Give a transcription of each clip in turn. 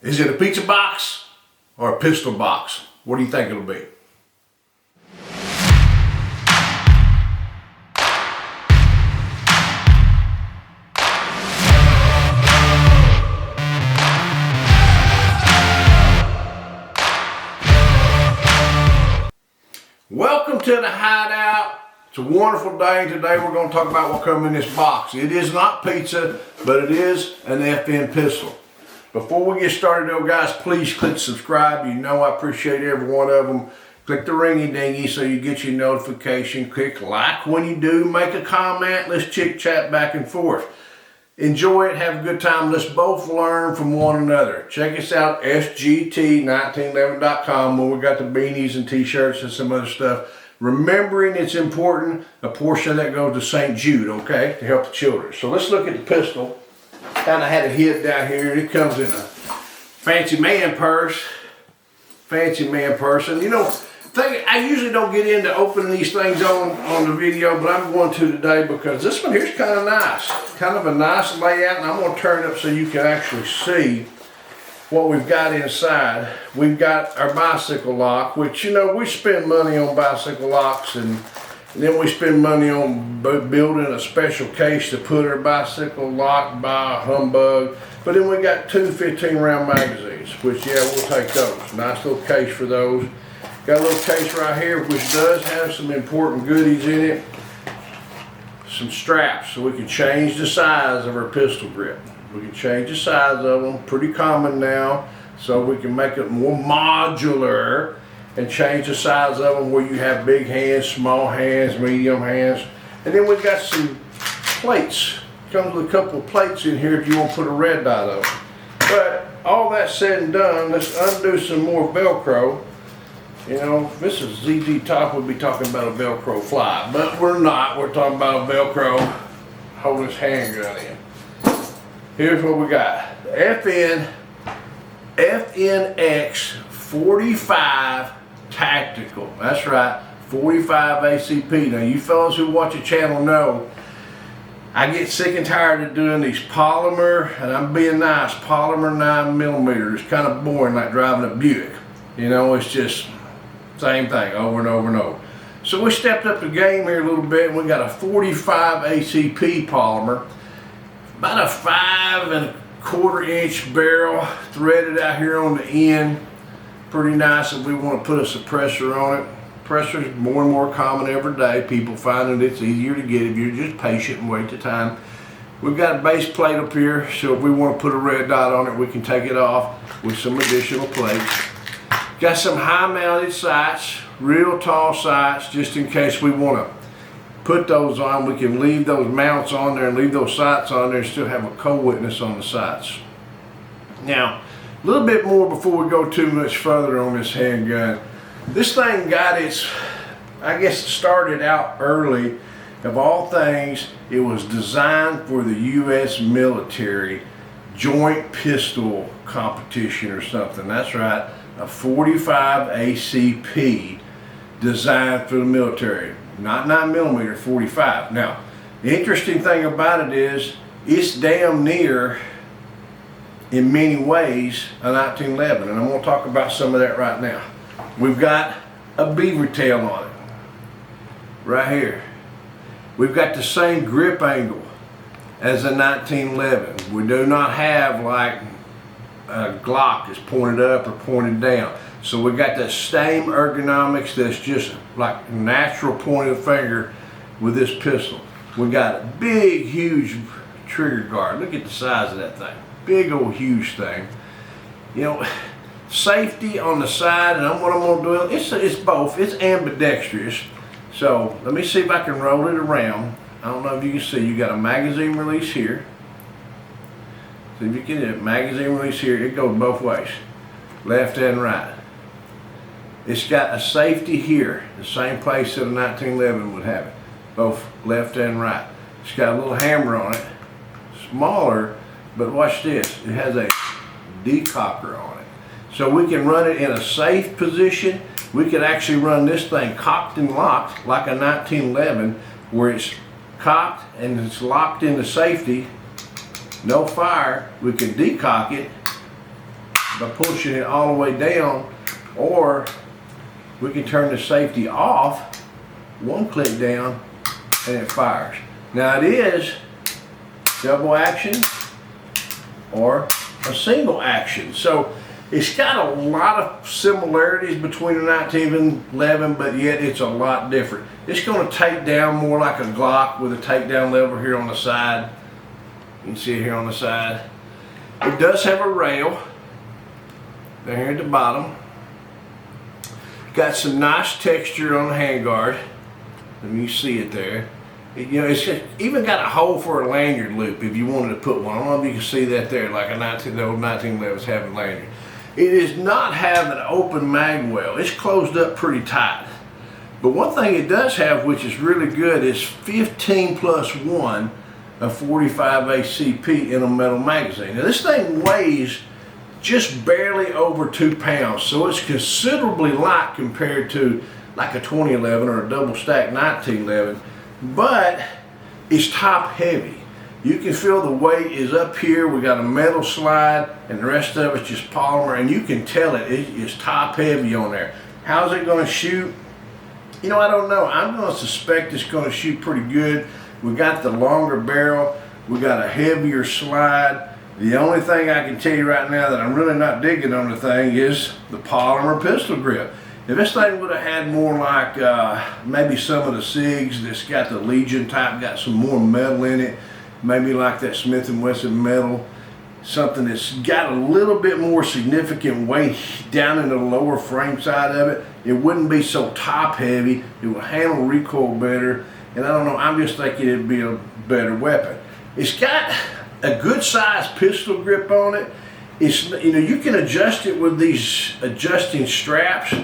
Is it a pizza box or a pistol box? What do you think it'll be? Welcome to the Hideout. It's a wonderful day. Today we're going to talk about what comes in this box. It is not pizza, but it is an FN pistol. Before we get started though, guys, please click subscribe. You know I appreciate every one of them. Click the ringy dingy so you get your notification. Click like when you do. Make a comment. Let's chit chat back and forth. Enjoy it. Have a good time. Let's both learn from one another. Check us out, sgt1911.com, where we got the beanies and t-shirts and some other stuff. Remembering it's important, a portion of that goes to St. Jude, okay, to help the children. So let's look at the pistol. Kind of had it hid down here. It comes in a fancy man purse. Fancy man purse. And you know, I usually don't get into opening these things on the video, but I'm going to today because this one here is kind of nice. Kind of a nice layout, and I'm going to turn it up so you can actually see what we've got inside. We've got our bicycle lock, which, you know, we spend money on bicycle locks, and then we spend money on building a special case to put our bicycle lock by humbug. But then we got two 15-round magazines, which, yeah, we'll take those. Nice little case for those. Got a little case right here, which does have some important goodies in it. Some straps, so we can change the size of our pistol grip. We can change the size of them, pretty common now, so we can make it more modular and change the size of them where you have big hands, small hands, medium hands. And then we've got some plates. Comes with a couple of plates in here if you want to put a red dot on. But all that said and done, let's undo some more Velcro. You know, if this is ZZ Top, we'd be talking about a Velcro fly, but we're not. We're talking about a Velcro hold this handgun in. Here's what we got. FNX 45 Tactical. That's right, 45 ACP. Now, you fellas who watch the channel know I get sick and tired of doing these polymer, and I'm being nice, polymer 9mm. It's kind of boring, like driving a Buick. You know, it's just same thing over and over and over. So we stepped up the game here a little bit, and we got a 45 ACP polymer, about a 5 1/4 inch barrel, threaded out here on the end. Pretty nice if we want to put a suppressor on it. Suppressor is more and more common every day. People find that it's easier to get if you're just patient and wait the time. We've got a base plate up here, so if we want to put a red dot on it, we can take it off with some additional plates. Got some high mounted sights, real tall sights, just in case we want to put those on. We can leave those mounts on there and leave those sights on there and still have a co-witness on the sights. Now, a little bit more before we go too much further on this handgun. This thing got its, I guess, started out early. Of all things, it was designed for the U.S. military joint pistol competition or something. That's right. A 45 ACP designed for the military, not 9mm, 45. Now, the interesting thing about it is it's damn near, in many ways, a 1911, and I'm going to talk about some of that right now. We've got a beaver tail on it, right here. We've got the same grip angle as a 1911. We do not have like a Glock that's pointed up or pointed down. So we got that same ergonomics that's just like natural point of the finger with this pistol. We got a big, huge trigger guard. Look at the size of that thing. Big old huge thing. You know, safety on the side, and what I'm gonna do, it's both. It's ambidextrous. So let me see if I can roll it around. I don't know if you can see, you got a magazine release here. So if you get a magazine release here, it goes both ways, left and right. It's got a safety here, the same place that a 1911 would have it, both left and right. It's got a little hammer on it, smaller, but watch this, it has a decocker on it. So we can run it in a safe position. We could actually run this thing cocked and locked like a 1911, where it's cocked and it's locked into safety. No fire. We can decock it, by pushing it all the way down, or we can turn the safety off, one click down, and it fires. Now it is double action or a single action. So it's got a lot of similarities between the 1911, but yet it's a lot different. It's going to take down more like a Glock with a takedown lever here on the side. You can see it here on the side. It does have a rail down here at the bottom. Got some nice texture on the handguard. And you see it there. It's even got a hole for a lanyard loop if you wanted to put one. I don't know if you can see that there, like the old 1911s having lanyard. It does not have an open mag well. It's closed up pretty tight. But one thing it does have, which is really good, is 15+1 of 45 ACP in a metal magazine. Now this thing weighs just barely over 2 pounds, so it's considerably light compared to like a 2011 or a double stack 1911, but it's top heavy. You can feel the weight is up here. We got a metal slide, and the rest of it's just polymer, and you can tell it is top heavy on there. How's it going to shoot? I don't know. I'm going to suspect it's going to shoot pretty good. We got the longer barrel. We got a heavier slide. The only thing I can tell you right now that I'm really not digging on the thing is the polymer pistol grip. If this thing would have had more like maybe some of the SIGs that's got the Legion type, got some more metal in it, maybe like that Smith & Wesson metal, something that's got a little bit more significant weight down in the lower frame side of it, it wouldn't be so top heavy. It would handle recoil better, and I don't know, I'm just thinking it'd be a better weapon. It's got a good size pistol grip on it. It's, you can adjust it with these adjusting straps.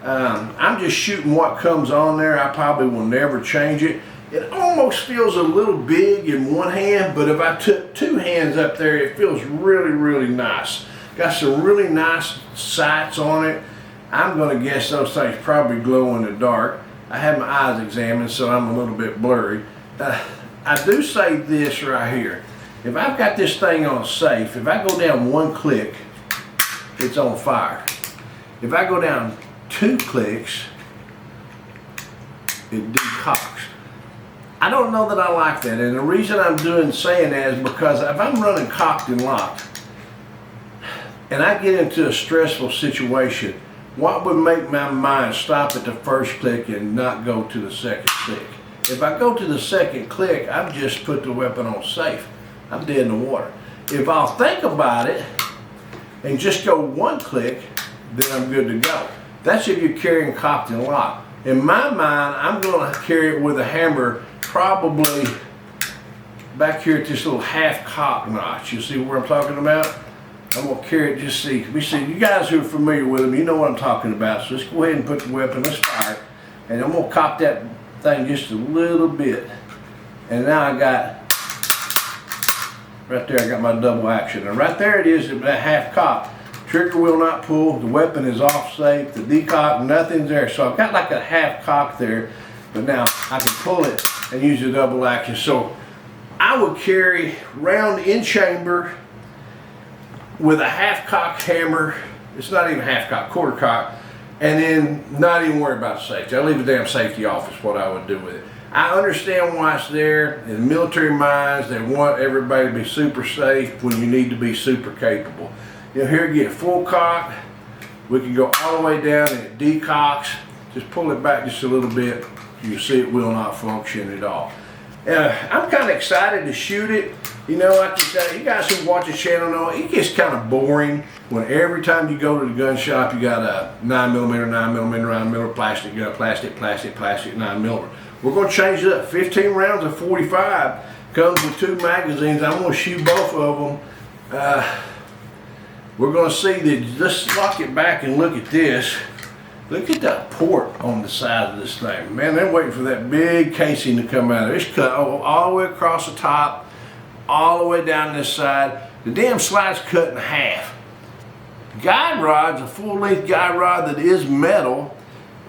I'm just shooting what comes on there. I probably will never change it. It almost feels a little big in one hand, but if I took two hands up there, it feels really, really nice. Got some really nice sights on it. I'm going to guess those things probably glow in the dark. I had my eyes examined, so I'm a little bit blurry. I do say this right here. If I've got this thing on safe, if I go down one click, it's on fire. If I go down 2 clicks, it decocks. I don't know that I like that, and the reason I'm saying that is because if I'm running cocked and locked, and I get into a stressful situation, what would make my mind stop at the first click and not go to the second click? If I go to the second click, I've just put the weapon on safe. I'm dead in the water. If I'll think about it and just go 1 click, then I'm good to go. That's if you're carrying cocked and locked. In my mind, I'm going to carry it with a hammer probably back here at this little half cock notch. You see where I'm talking about? I'm going to carry it, just see. You guys who are familiar with them, you know what I'm talking about. So let's go ahead and put the weapon, let's fire it. And I'm going to cock that thing just a little bit. And now I got, right there I got my double action. And right there it is at that half cock. Trigger will not pull, the weapon is off safe, the decock, nothing's there. So I've got like a half cock there, but now I can pull it and use the double action. So I would carry round in chamber with a half cock hammer. It's not even half cock, quarter cock, and then not even worry about safety. I leave the damn safety off is what I would do with it. I understand why it's there. In military minds, they want everybody to be super safe when you need to be super capable. Here again, full cock. We can go all the way down and it decocks. Just pull it back just a little bit. You see it will not function at all. I'm kind of excited to shoot it. Like you guys who watch the channel know, it gets kind of boring when every time you go to the gun shop, you got a 9mm, 9mm plastic gun, plastic, 9mm. We're going to change it up. 15 rounds of 45 comes with 2 magazines. I'm going to shoot both of them. We're going to see that. Let's lock it back and look at this. Look at that port on the side of this thing. Man, they're waiting for that big casing to come out. It's cut all the way across the top, all the way down this side. The damn slide's cut in half. Guide rod's a full-length guide rod that is metal.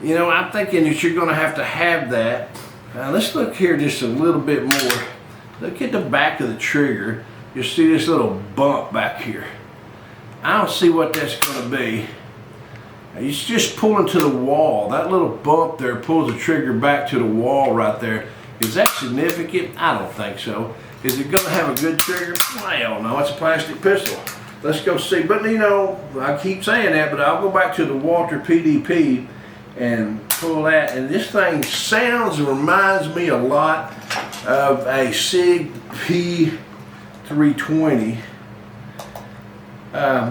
I'm thinking that you're going to have that. Now let's look here just a little bit more. Look at the back of the trigger. You see this little bump back here. I don't see what that's going to be. It's just pulling to the wall. That little bump there pulls the trigger back to the wall right there. Is that significant? I don't think so. Is it going to have a good trigger? I don't know. It's a plastic pistol. Let's go see. But you know, I keep saying that, but I'll go back to the Walter PDP and pull that. And this thing sounds and reminds me a lot of a SIG P320.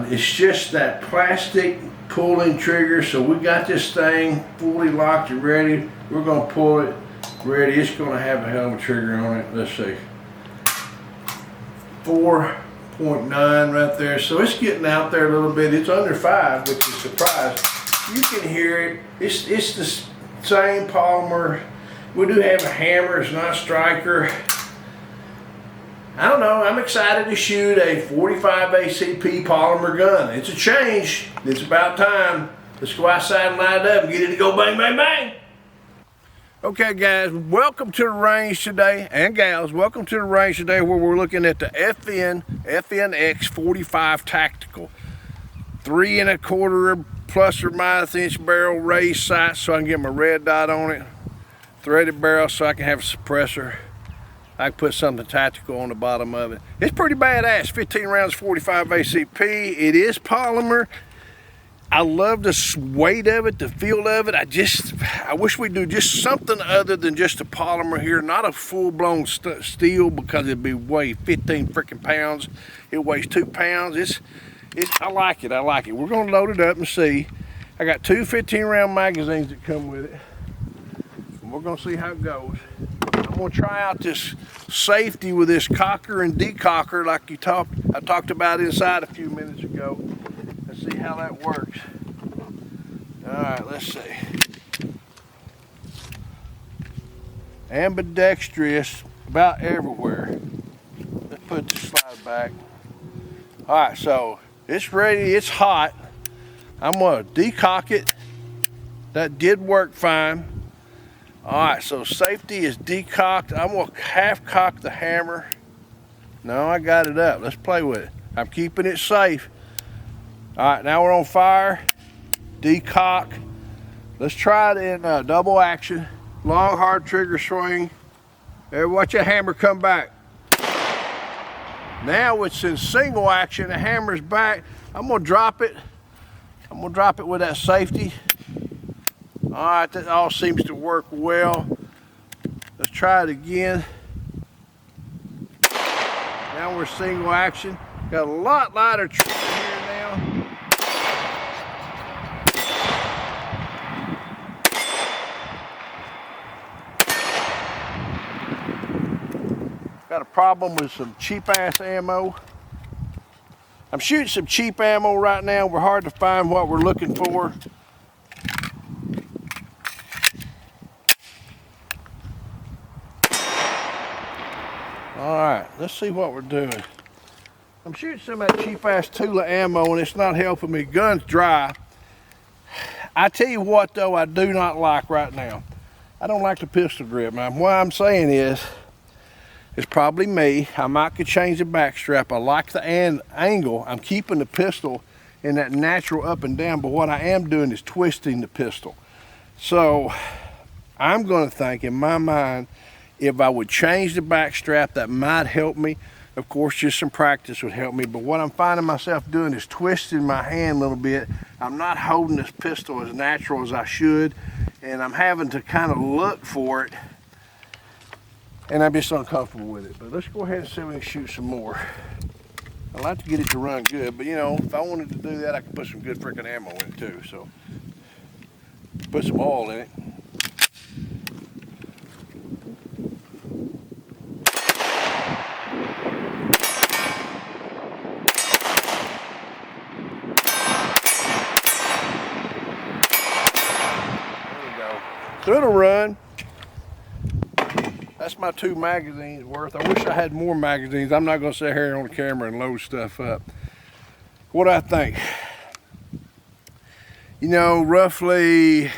It's just that plastic pulling trigger. So we got this thing fully locked and ready. We're going to pull it ready. It's going to have a hell of a trigger on it. Let's see. 4.9 right there. So it's getting out there a little bit. It's under 5, which is a surprise. You can hear it. It's the same polymer. We do have a hammer. It's not a striker. I don't know. I'm excited to shoot a 45 ACP polymer gun. It's a change. It's about time. Let's go outside and light it up and get it to go bang, bang, bang. Okay guys, welcome to the range today, and gals, welcome to the range today where we're looking at the FNX 45 Tactical. 3 1/4 plus or minus inch barrel, raised sights so I can get my red dot on it. Threaded barrel so I can have a suppressor. I can put something tactical on the bottom of it. It's pretty badass. 15 rounds, 45 ACP. It is polymer. I love the weight of it, the feel of it. I wish we'd do just something other than just a polymer here, not a full-blown steel, because it'd be weigh 15 freaking pounds. It weighs 2 pounds. I like it. I like it. We're gonna load it up and see. I got 2 15-round magazines that come with it. And we're gonna see how it goes. I'm gonna try out this safety with this cocker and decocker like I talked about inside a few minutes ago. Let's see how that works. All right, let's see. Ambidextrous about everywhere. Let's put the slide back. All right, so it's ready. It's hot. I'm gonna decock it. That did work fine. All right, so safety is decocked. I'm gonna half cock the hammer. No, I got it up. Let's play with it. I'm keeping it safe. All right, now we're on fire. Decock. Let's try it in double action. Long, hard trigger swing. There, watch your hammer come back. Now it's in single action. The hammer's back. I'm gonna drop it. I'm gonna drop it with that safety. All right, that all seems to work well. Let's try it again. Now we're single action. Got a lot lighter trigger here now. Got a problem with some cheap ass ammo. I'm shooting some cheap ammo right now. We're hard to find what we're looking for. All right, let's see what we're doing. I'm shooting some of that cheap ass Tula ammo and it's not helping me. Gun's dry. I tell you what though, I do not like right now. I don't like the pistol grip. Now what I'm saying is, it's probably me. I might could change the back strap. I like the angle. I'm keeping the pistol in that natural up and down, but what I am doing is twisting the pistol. So I'm gonna think in my mind, if I would change the back strap, that might help me. Of course, just some practice would help me, but what I'm finding myself doing is twisting my hand a little bit. I'm not holding this pistol as natural as I should, and I'm having to kind of look for it, and I'm just uncomfortable with it. But let's go ahead and see if we can shoot some more. I like to get it to run good, but you know, if I wanted to do that, I could put some good freaking ammo in it too. So put some oil in it. So it'll run. That's my 2 magazines worth. I wish I had more magazines. I'm not gonna sit here on the camera and load stuff up. What I think? You know, roughly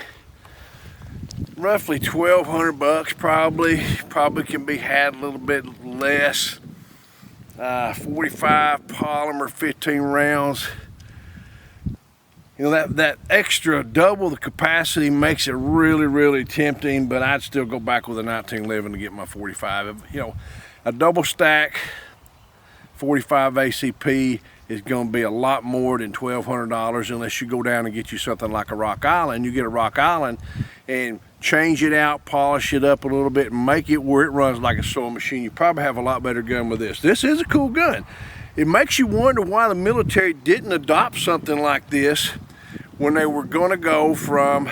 1,200 bucks probably. Probably can be had a little bit less. 45 polymer, 15 rounds. You know, that extra double the capacity makes it really, really tempting, but I'd still go back with a 1911 to get my 45. You know, a double stack 45 ACP is going to be a lot more than $1,200 unless you go down and get you something like a Rock Island. You get a Rock Island and change it out, polish it up a little bit, and make it where it runs like a sewing machine. You probably have a lot better gun with this. This is a cool gun. It makes you wonder why the military didn't adopt something like this when they were going to go from,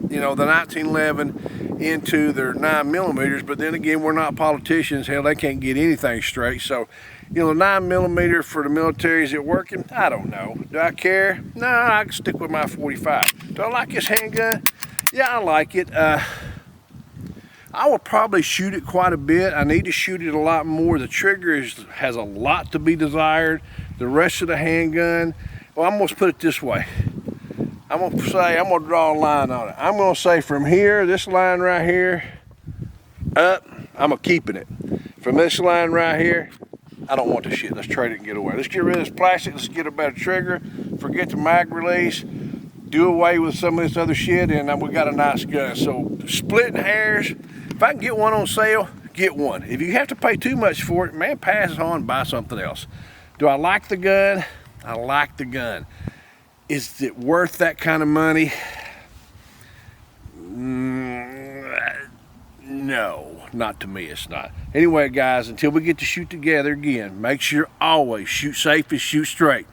you know, the 1911 into their 9mm. But then again, we're not politicians. Hell, they can't get anything straight. So, you know, 9mm for the military, is it working? I don't know. Do I care? No, I can stick with my 45. Do I like this handgun? Yeah, I like it. I will probably shoot it quite a bit. I need to shoot it a lot more. The trigger has a lot to be desired. The rest of the handgun, well, I'm gonna put it this way. I'm gonna draw a line on it. I'm gonna say from here, this line right here, up, I'm gonna keeping it. From this line right here, I don't want this shit. Let's trade it and get away. Let's get rid of this plastic. Let's get a better trigger. Forget the mag release. Do away with some of this other shit, and we got a nice gun. So splitting hairs. If I can get one on sale, get one. If you have to pay too much for it, man, pass it on and buy something else. Do I like the gun? I like the gun. Is it worth that kind of money? No, not to me, it's not. Anyway, guys, until we get to shoot together again, make sure always shoot safe and shoot straight.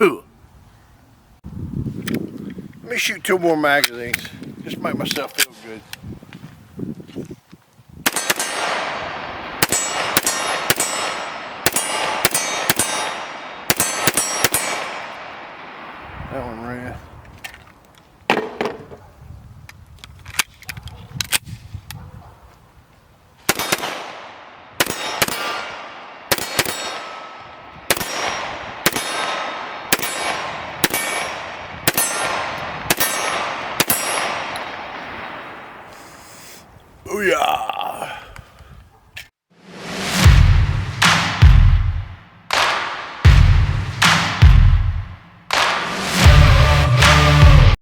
Let me shoot 2 more magazines. Just make myself feel good. That one ran. Oh yeah.